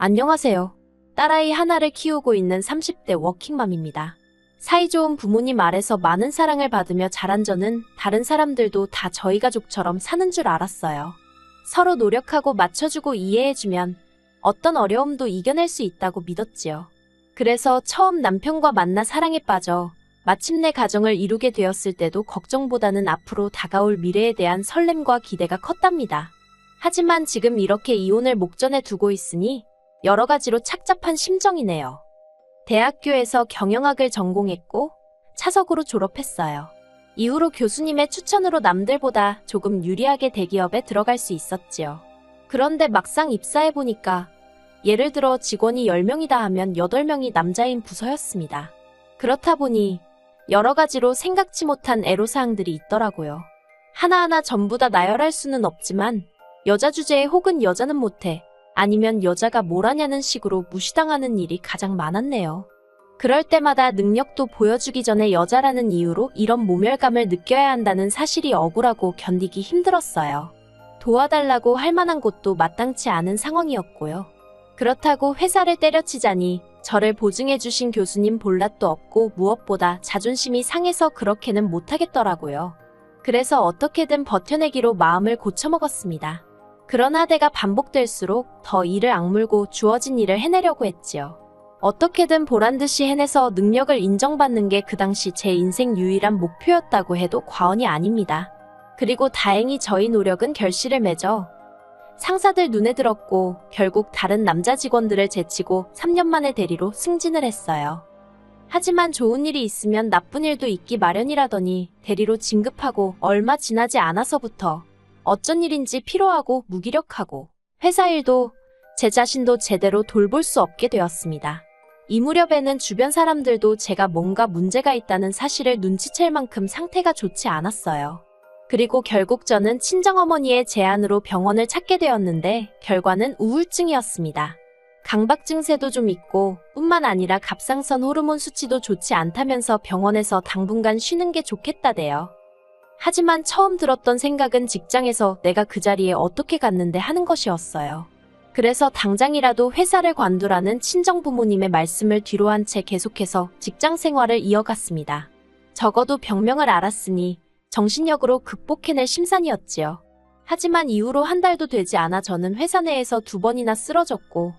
안녕하세요. 딸아이 하나를 키우고 있는 30대 워킹맘입니다. 사이좋은 부모님 아래서 많은 사랑을 받으며 자란 저는 다른 사람들도 다 저희 가족처럼 사는 줄 알았어요. 서로 노력하고 맞춰주고 이해해주면 어떤 어려움도 이겨낼 수 있다고 믿었지요. 그래서 처음 남편과 만나 사랑에 빠져 마침내 가정을 이루게 되었을 때도 걱정보다는 앞으로 다가올 미래에 대한 설렘과 기대가 컸답니다. 하지만 지금 이렇게 이혼을 목전에 두고 있으니 여러 가지로 착잡한 심정이네요. 대학교에서 경영학을 전공했고 차석으로 졸업했어요. 이후로 교수님의 추천으로 남들보다 조금 유리하게 대기업에 들어갈 수 있었지요. 그런데 막상 입사해보니까 예를 들어 직원이 10명이다 하면 8명이 남자인 부서였습니다. 그렇다 보니 여러 가지로 생각지 못한 애로사항들이 있더라고요. 하나하나 전부 다 나열할 수는 없지만 여자 주제에 혹은 여자는 못해 아니면 여자가 뭘 하냐는 식으로 무시당하는 일이 가장 많았네요. 그럴 때마다 능력도 보여주기 전에 여자라는 이유로 이런 모멸감을 느껴야 한다는 사실이 억울하고 견디기 힘들었어요. 도와달라고 할 만한 곳도 마땅치 않은 상황이었고요. 그렇다고 회사를 때려치자니 저를 보증해주신 교수님 볼낯도 없고 무엇보다 자존심이 상해서 그렇게는 못하겠더라고요. 그래서 어떻게든 버텨내기로 마음을 고쳐먹었습니다. 그러나 때가 반복될수록 더 이를 악물고 주어진 일을 해내려고 했지요. 어떻게든 보란듯이 해내서 능력을 인정받는 게 그 당시 제 인생 유일한 목표였다고 해도 과언이 아닙니다. 그리고 다행히 저희 노력은 결실을 맺어 상사들 눈에 들었고 결국 다른 남자 직원들을 제치고 3년 만에 대리로 승진을 했어요. 하지만 좋은 일이 있으면 나쁜 일도 있기 마련이라더니 대리로 진급하고 얼마 지나지 않아서부터 어쩐 일인지 피로하고 무기력하고 회사 일도 제 자신도 제대로 돌볼 수 없게 되었습니다. 이 무렵에는 주변 사람들도 제가 뭔가 문제가 있다는 사실을 눈치챌 만큼 상태가 좋지 않았어요. 그리고 결국 저는 친정어머니의 제안으로 병원을 찾게 되었는데 결과는 우울증이었습니다. 강박 증세도 좀 있고 뿐만 아니라 갑상선 호르몬 수치도 좋지 않다면서 병원에서 당분간 쉬는 게 좋겠다대요. 하지만 처음 들었던 생각은 직장에서 내가 그 자리에 어떻게 갔는데 하는 것이었어요. 그래서 당장이라도 회사를 관두라는 친정부모님의 말씀을 뒤로한 채 계속해서 직장 생활을 이어갔습니다. 적어도 병명을 알았으니 정신력으로 극복해낼 심산이었지요. 하지만 이후로 한 달도 되지 않아 저는 회사 내에서 2번이나 쓰러졌고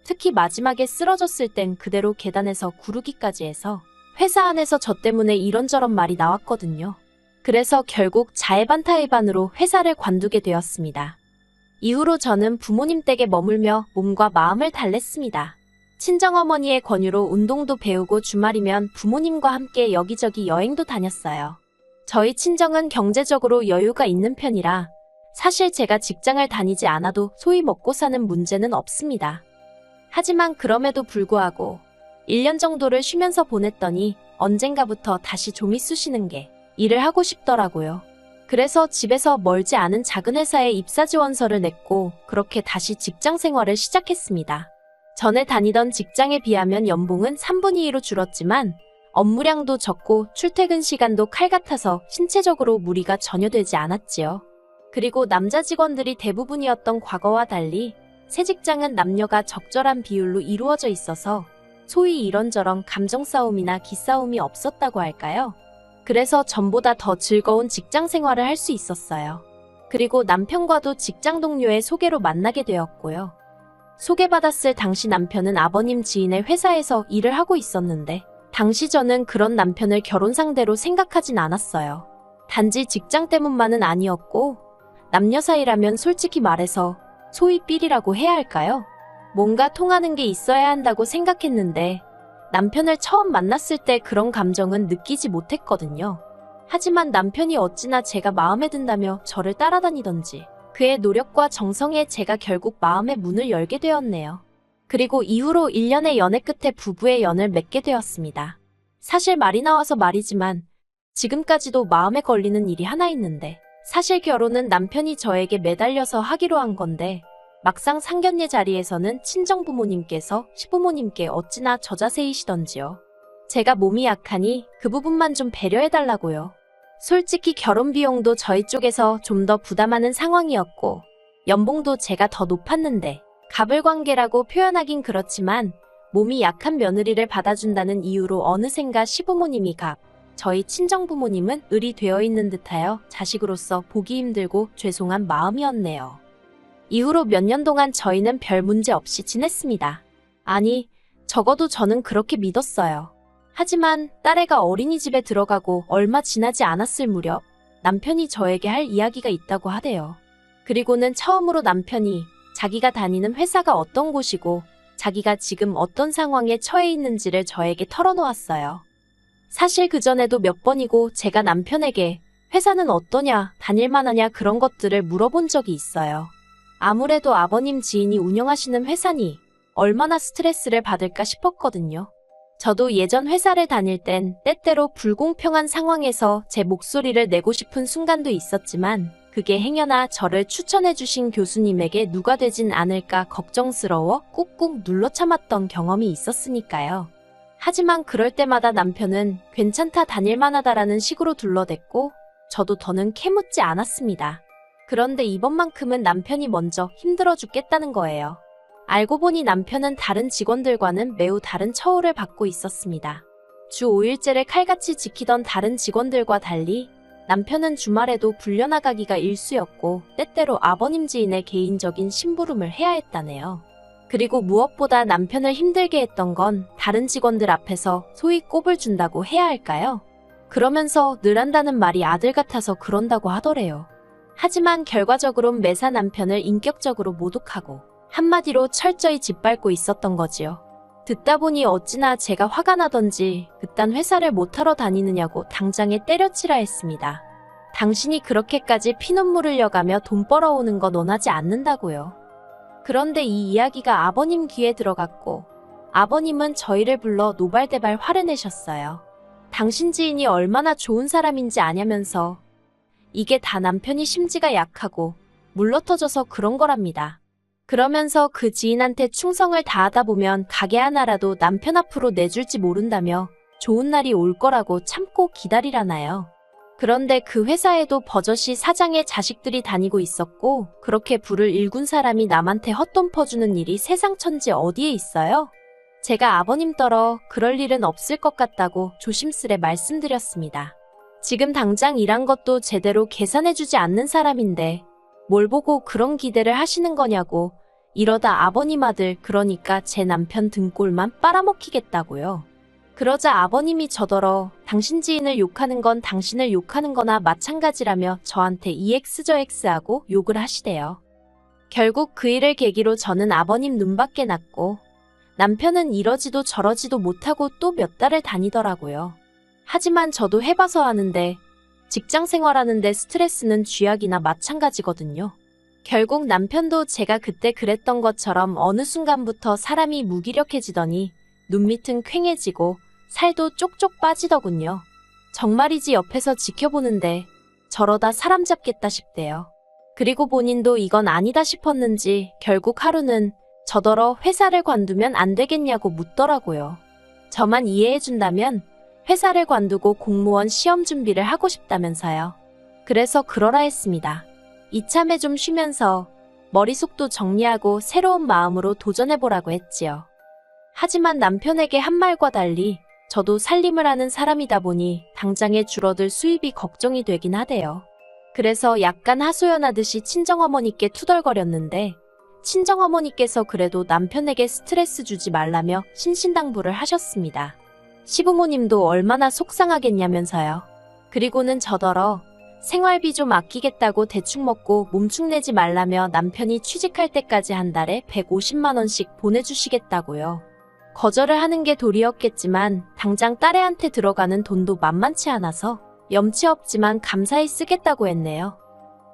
특히 마지막에 쓰러졌을 땐 그대로 계단에서 구르기까지 해서 회사 안에서 저 때문에 이런저런 말이 나왔거든요. 그래서 결국 자해반타해반으로 회사를 관두게 되었습니다. 이후로 저는 부모님 댁에 머물며 몸과 마음을 달랬습니다. 친정어머니의 권유로 운동도 배우고 주말이면 부모님과 함께 여기저기 여행도 다녔어요. 저희 친정은 경제적으로 여유가 있는 편이라 사실 제가 직장을 다니지 않아도 소위 먹고 사는 문제는 없습니다. 하지만 그럼에도 불구하고 1년 정도를 쉬면서 보냈더니 언젠가부터 다시 좀이 쑤시는 게 일을 하고 싶더라고요. 그래서 집에서 멀지 않은 작은 회사에 입사 지원서를 냈고 그렇게 다시 직장 생활을 시작했습니다. 전에 다니던 직장에 비하면 연봉은 3분의 2로 줄었지만 업무량도 적고 출퇴근 시간도 칼 같아서 신체적으로 무리가 전혀 되지 않았지요. 그리고 남자 직원들이 대부분이었던 과거와 달리 새 직장은 남녀가 적절한 비율로 이루어져 있어서 소위 이런저런 감정 싸움이나 기싸움이 없었다고 할까요? 그래서 전보다 더 즐거운 직장 생활을 할 수 있었어요. 그리고 남편과도 직장 동료의 소개로 만나게 되었고요. 소개받았을 당시 남편은 아버님 지인의 회사에서 일을 하고 있었는데 당시 저는 그런 남편을 결혼 상대로 생각하진 않았어요. 단지 직장 때문만은 아니었고 남녀 사이라면 솔직히 말해서 소위 삘이라고 해야 할까요? 뭔가 통하는 게 있어야 한다고 생각했는데 남편을 처음 만났을 때 그런 감정은 느끼지 못했거든요. 하지만 남편이 어찌나 제가 마음에 든다며 저를 따라다니던지 그의 노력과 정성에 제가 결국 마음의 문을 열게 되었네요. 그리고 이후로 1년의 연애 끝에 부부의 연을 맺게 되었습니다. 사실 말이 나와서 말이지만 지금까지도 마음에 걸리는 일이 하나 있는데 사실 결혼은 남편이 저에게 매달려서 하기로 한 건데 막상 상견례 자리에서는 친정부모님께서 시부모님께 어찌나 저자세이시던지요. 제가 몸이 약하니 그 부분만 좀 배려해달라고요. 솔직히 결혼 비용도 저희 쪽에서 좀 더 부담하는 상황이었고 연봉도 제가 더 높았는데 가불관계라고 표현하긴 그렇지만 몸이 약한 며느리를 받아준다는 이유로 어느샌가 시부모님이 저희 친정부모님은 을이 되어 있는 듯하여 자식으로서 보기 힘들고 죄송한 마음이었네요. 이후로 몇 년 동안 저희는 별 문제 없이 지냈습니다. 아니, 적어도 저는 그렇게 믿었어요. 하지만 딸애가 어린이집에 들어가고 얼마 지나지 않았을 무렵 남편이 저에게 할 이야기가 있다고 하대요. 그리고는 처음으로 남편이 자기가 다니는 회사가 어떤 곳이고 자기가 지금 어떤 상황에 처해 있는지를 저에게 털어놓았어요. 사실 그전에도 몇 번이고 제가 남편에게 회사는 어떠냐, 다닐만하냐 그런 것들을 물어본 적이 있어요. 아무래도 아버님 지인이 운영하시는 회사니 얼마나 스트레스를 받을까 싶었거든요. 저도 예전 회사를 다닐 땐 때때로 불공평한 상황에서 제 목소리를 내고 싶은 순간도 있었지만 그게 행여나 저를 추천해주신 교수님에게 누가 되진 않을까 걱정스러워 꾹꾹 눌러 참았던 경험이 있었으니까요. 하지만 그럴 때마다 남편은 괜찮다 다닐만하다라는 식으로 둘러댔고 저도 더는 캐묻지 않았습니다. 그런데 이번만큼은 남편이 먼저 힘들어 죽겠다는 거예요. 알고 보니 남편은 다른 직원들과는 매우 다른 처우를 받고 있었습니다. 주 5일제를 칼같이 지키던 다른 직원들과 달리 남편은 주말에도 불려나가기가 일쑤였고 때때로 아버님 지인의 개인적인 심부름을 해야 했다네요. 그리고 무엇보다 남편을 힘들게 했던 건 다른 직원들 앞에서 소위 꼽을 준다고 해야 할까요? 그러면서 늘 한다는 말이 아들 같아서 그런다고 하더래요. 하지만 결과적으론 매사 남편을 인격적으로 모독하고 한마디로 철저히 짓밟고 있었던 거지요. 듣다 보니 어찌나 제가 화가 나던지 그딴 회사를 못하러 다니느냐고 당장에 때려치라 했습니다. 당신이 그렇게까지 피눈물 흘려가며 돈 벌어오는 건 원하지 않는다고요. 그런데 이 이야기가 아버님 귀에 들어갔고 아버님은 저희를 불러 노발대발 화를 내셨어요. 당신 지인이 얼마나 좋은 사람인지 아냐면서 이게 다 남편이 심지가 약하고 물러터져서 그런 거랍니다. 그러면서 그 지인한테 충성을 다하다 보면 가게 하나라도 남편 앞으로 내줄지 모른다며 좋은 날이 올 거라고 참고 기다리라나요. 그런데 그 회사에도 버젓이 사장의 자식들이 다니고 있었고 그렇게 부를 일군 사람이 남한테 헛돈 퍼주는 일이 세상 천지 어디에 있어요? 제가 아버님 떨어 그럴 일은 없을 것 같다고 조심스레 말씀드렸습니다. 지금 당장 일한 것도 제대로 계산해주지 않는 사람인데 뭘 보고 그런 기대를 하시는 거냐고 이러다 아버님 아들 그러니까 제 남편 등골만 빨아먹히겠다고요. 그러자 아버님이 저더러 당신 지인을 욕하는 건 당신을 욕하는 거나 마찬가지라며 저한테 EX 저 X하고 욕을 하시대요. 결국 그 일을 계기로 저는 아버님 눈밖에 났고 남편은 이러지도 저러지도 못하고 또 몇 달을 다니더라고요. 하지만 저도 해봐서 아는데 직장 생활하는데 스트레스는 쥐약이나 마찬가지거든요. 결국 남편도 제가 그때 그랬던 것처럼 어느 순간부터 사람이 무기력해지더니 눈밑은 퀭해지고 살도 쪽쪽 빠지더군요. 정말이지 옆에서 지켜보는데 저러다 사람 잡겠다 싶대요. 그리고 본인도 이건 아니다 싶었는지 결국 하루는 저더러 회사를 관두면 안 되겠냐고 묻더라고요. 저만 이해해준다면 회사를 관두고 공무원 시험 준비를 하고 싶다면서요. 그래서 그러라 했습니다. 이참에 좀 쉬면서 머릿속도 정리하고 새로운 마음으로 도전해보라고 했지요. 하지만 남편에게 한 말과 달리 저도 살림을 하는 사람이다 보니 당장에 줄어들 수입이 걱정이 되긴 하대요. 그래서 약간 하소연하듯이 친정어머니께 투덜거렸는데 친정어머니께서 그래도 남편에게 스트레스 주지 말라며 신신당부를 하셨습니다. 시부모님도 얼마나 속상하겠냐면서요. 그리고는 저더러 생활비 좀 아끼겠다고 대충 먹고 몸축내지 말라며 남편이 취직할 때까지 한 달에 150만 원씩 보내주시겠다고요. 거절을 하는 게 도리였겠지만 당장 딸애한테 들어가는 돈도 만만치 않아서 염치 없지만 감사히 쓰겠다고 했네요.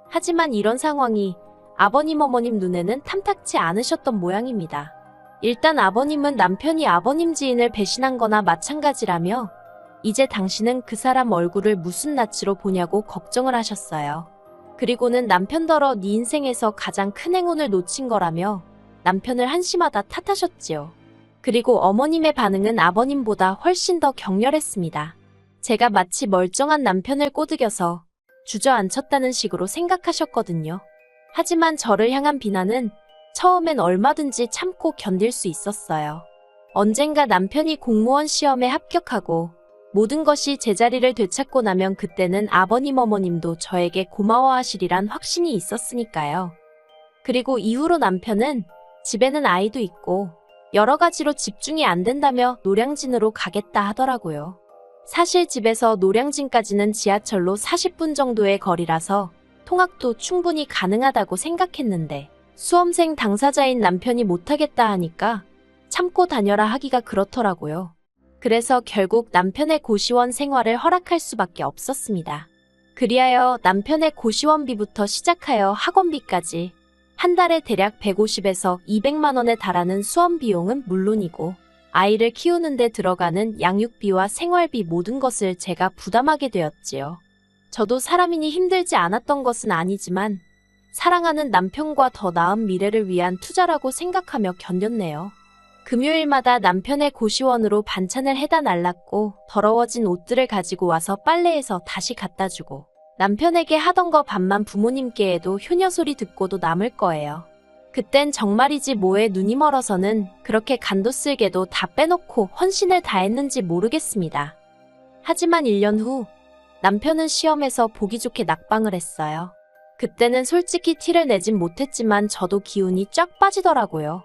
하지만 이런 상황이 아버님 어머님 눈에는 탐탁치 않으셨던 모양입니다. 일단 아버님은 남편이 아버님 지인을 배신한 거나 마찬가지라며 이제 당신은 그 사람 얼굴을 무슨 낯으로 보냐고 걱정을 하셨어요. 그리고는 남편더러 네 인생에서 가장 큰 행운을 놓친 거라며 남편을 한심하다 탓하셨지요. 그리고 어머님의 반응은 아버님보다 훨씬 더 격렬했습니다. 제가 마치 멀쩡한 남편을 꼬드겨서 주저앉혔다는 식으로 생각하셨거든요. 하지만 저를 향한 비난은 처음엔 얼마든지 참고 견딜 수 있었어요. 언젠가 남편이 공무원 시험에 합격하고 모든 것이 제자리를 되찾고 나면 그때는 아버님 어머님도 저에게 고마워하시리란 확신이 있었으니까요. 그리고 이후로 남편은 집에는 아이도 있고 여러 가지로 집중이 안 된다며 노량진으로 가겠다 하더라고요. 사실 집에서 노량진까지는 지하철로 40분 정도의 거리라서 통학도 충분히 가능하다고 생각했는데 수험생 당사자인 남편이 못하겠다 하니까 참고 다녀라 하기가 그렇더라고요. 그래서 결국 남편의 고시원 생활을 허락할 수밖에 없었습니다. 그리하여 남편의 고시원비부터 시작하여 학원비까지 한 달에 대략 150에서 200만 원에 달하는 수험 비용은 물론이고 아이를 키우는 데 들어가는 양육비와 생활비 모든 것을 제가 부담하게 되었지요. 저도 사람이니 힘들지 않았던 것은 아니지만 사랑하는 남편과 더 나은 미래를 위한 투자라고 생각하며 견뎠네요. 금요일마다 남편의 고시원으로 반찬을 해다 날랐고 더러워진 옷들을 가지고 와서 빨래해서 다시 갖다 주고 남편에게 하던 거 반만 부모님께 해도 효녀 소리 듣고도 남을 거예요. 그땐 정말이지 뭐에 눈이 멀어서는 그렇게 간도 쓸게도 다 빼놓고 헌신을 다했는지 모르겠습니다. 하지만 1년 후 남편은 시험에서 보기 좋게 낙방을 했어요. 그때는 솔직히 티를 내진 못했지만 저도 기운이 쫙 빠지더라고요.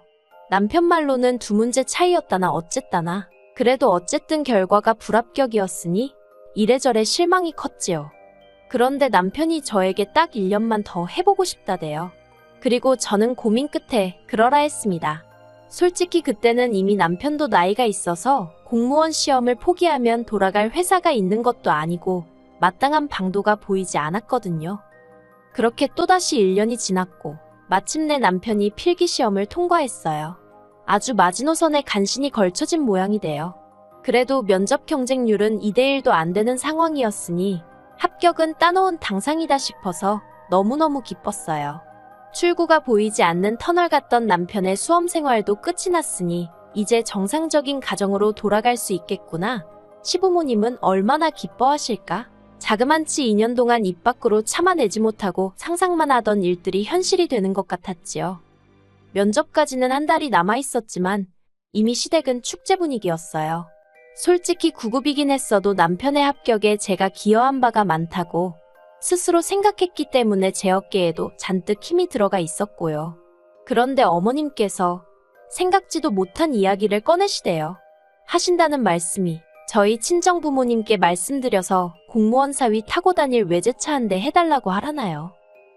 남편 말로는 2문제 차이였다나 어쨌다나 그래도 어쨌든 결과가 불합격이었으니 이래저래 실망이 컸지요. 그런데 남편이 저에게 딱 1년만 더 해보고 싶다대요. 그리고 저는 고민 끝에 그러라 했습니다. 솔직히 그때는 이미 남편도 나이가 있어서 공무원 시험을 포기하면 돌아갈 회사가 있는 것도 아니고 마땅한 방도가 보이지 않았거든요. 그렇게 또다시 1년이 지났고 마침내 남편이 필기시험을 통과했어요. 아주 마지노선에 간신히 걸쳐진 모양이 돼요. 그래도 면접 경쟁률은 2대1도 안 되는 상황이었으니 합격은 따놓은 당상이다 싶어서 너무너무 기뻤어요. 출구가 보이지 않는 터널 같던 남편의 수험 생활도 끝이 났으니 이제 정상적인 가정으로 돌아갈 수 있겠구나. 시부모님은 얼마나 기뻐하실까? 자그만치 2년 동안 입 밖으로 참아내지 못하고 상상만 하던 일들이 현실이 되는 것 같았지요. 면접까지는 한 달이 남아 있었지만 이미 시댁은 축제 분위기였어요. 솔직히 구급이긴 했어도 남편의 합격에 제가 기여한 바가 많다고 스스로 생각했기 때문에 제 어깨에도 잔뜩 힘이 들어가 있었고요. 그런데 어머님께서 생각지도 못한 이야기를 꺼내시대요. 하신다는 말씀이 저희 친정부모님께 말씀드려서 공무원 사위 타고 다닐 외제차 한 대 해달라고 하라나요.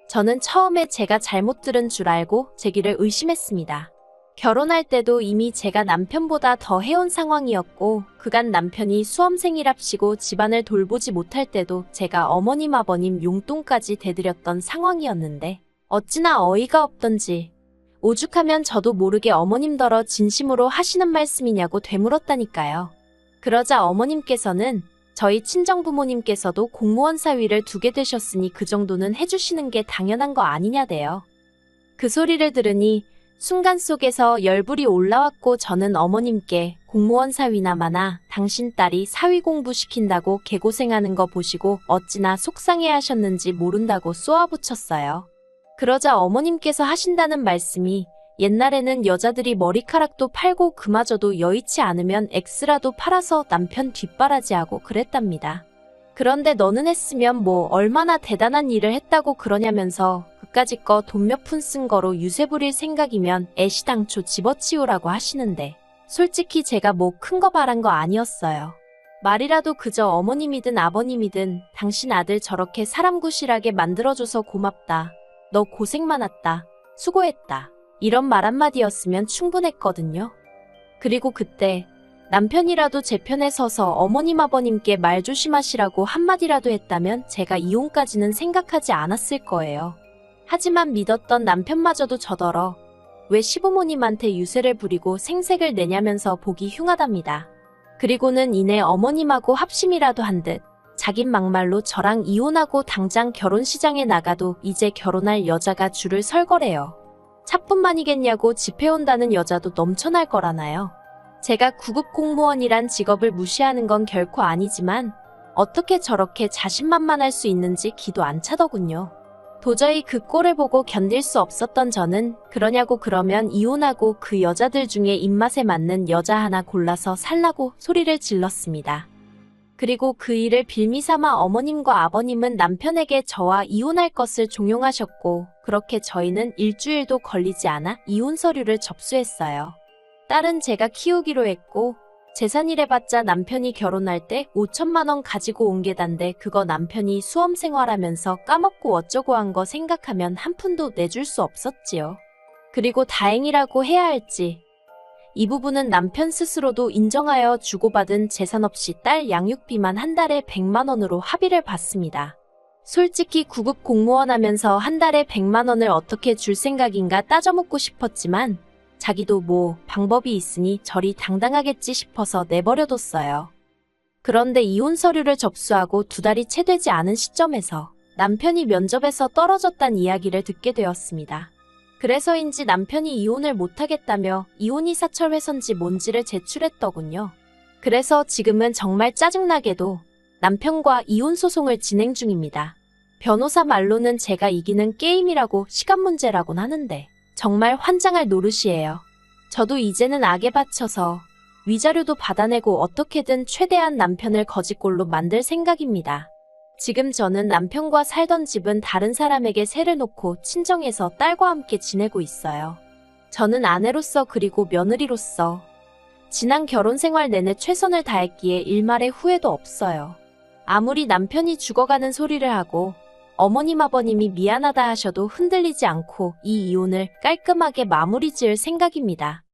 저는 처음에 제가 잘못 들은 줄 알고 제 귀를 의심했습니다. 결혼할 때도 이미 제가 남편보다 더 해온 상황이었고 그간 남편이 수험생이랍시고 집안을 돌보지 못할 때도 제가 어머님 아버님 용돈까지 대드렸던 상황이었는데 어찌나 어이가 없던지 오죽하면 저도 모르게 어머님더러 진심으로 하시는 말씀이냐고 되물었다니까요. 그러자 어머님께서는 저희 친정부모님께서도 공무원 사위를 두게 되셨으니 그 정도는 해주시는 게 당연한 거 아니냐대요. 그 소리를 들으니 순간 속에서 열불이 올라왔고 저는 어머님께 공무원 사위나마나 당신 딸이 사위 공부시킨다고 개고생하는 거 보시고 어찌나 속상해하셨는지 모른다고 쏘아붙였어요. 그러자 어머님께서 하신다는 말씀이 옛날에는 여자들이 머리카락도 팔고 그마저도 여의치 않으면 X라도 팔아서 남편 뒷바라지하고 그랬답니다. 그런데 너는 했으면 뭐 얼마나 대단한 일을 했다고 그러냐면서 그까짓 거 돈 몇 푼 쓴 거로 유세 부릴 생각이면 애시당초 집어치우라고 하시는데 솔직히 제가 뭐 큰 거 바란 거 아니었어요. 말이라도 그저 어머님이든 아버님이든 당신 아들 저렇게 사람 구실하게 만들어줘서 고맙다. 너 고생 많았다. 수고했다. 이런 말 한마디였으면 충분했거든요. 그리고 그때 남편이라도 제 편에 서서 어머님 아버님께 말 조심하시라고 한마디라도 했다면 제가 이혼까지는 생각하지 않았을 거예요. 하지만 믿었던 남편마저도 저더러 왜 시부모님한테 유세를 부리고 생색을 내냐면서 보기 흉하답니다. 그리고는 이내 어머님하고 합심이라도 한 듯 자긴 막말로 저랑 이혼하고 당장 결혼시장에 나가도 이제 결혼할 여자가 줄을 설 거래요. 차뿐만이겠냐고 집해온다는 여자도 넘쳐날 거라나요. 제가 구급 공무원이란 직업을 무시하는 건 결코 아니지만 어떻게 저렇게 자신만만할 수 있는지 기도 안 차더군요. 도저히 그 꼴을 보고 견딜 수 없었던 저는 그러냐고 그러면 이혼하고 그 여자들 중에 입맛에 맞는 여자 하나 골라서 살라고 소리를 질렀습니다. 그리고 그 일을 빌미삼아 어머님과 아버님은 남편에게 저와 이혼할 것을 종용하셨고 그렇게 저희는 일주일도 걸리지 않아 이혼 서류를 접수했어요. 딸은 제가 키우기로 했고 재산이래봤자 남편이 결혼할 때 5천만 원 가지고 온 게 단데 그거 남편이 수험 생활하면서 까먹고 어쩌고 한 거 생각하면 한 푼도 내줄 수 없었지요. 그리고 다행이라고 해야 할지 이 부분은 남편 스스로도 인정하여 주고받은 재산 없이 딸 양육비만 한 달에 100만 원으로 합의를 봤습니다. 솔직히 9급 공무원 하면서 한 달에 100만 원을 어떻게 줄 생각인가 따져묻고 싶었지만 자기도 뭐 방법이 있으니 저리 당당하겠지 싶어서 내버려뒀어요. 그런데 이혼 서류를 접수하고 2달이 채 되지 않은 시점에서 남편이 면접에서 떨어졌단 이야기를 듣게 되었습니다. 그래서인지 남편이 이혼을 못하겠다며 이혼이 사철회선지 뭔지를 제출했더군요. 그래서 지금은 정말 짜증나게도 남편과 이혼 소송을 진행 중입니다. 변호사 말로는 제가 이기는 게임이라고 시간 문제라곤 하는데 정말 환장할 노릇이에요. 저도 이제는 악에 받쳐서 위자료도 받아내고 어떻게든 최대한 남편을 거지꼴로 만들 생각입니다. 지금 저는 남편과 살던 집은 다른 사람에게 세를 놓고 친정에서 딸과 함께 지내고 있어요. 저는 아내로서 그리고 며느리로서 지난 결혼 생활 내내 최선을 다했기에 일말의 후회도 없어요. 아무리 남편이 죽어가는 소리를 하고 어머님 아버님이 미안하다 하셔도 흔들리지 않고 이 이혼을 깔끔하게 마무리 지을 생각입니다.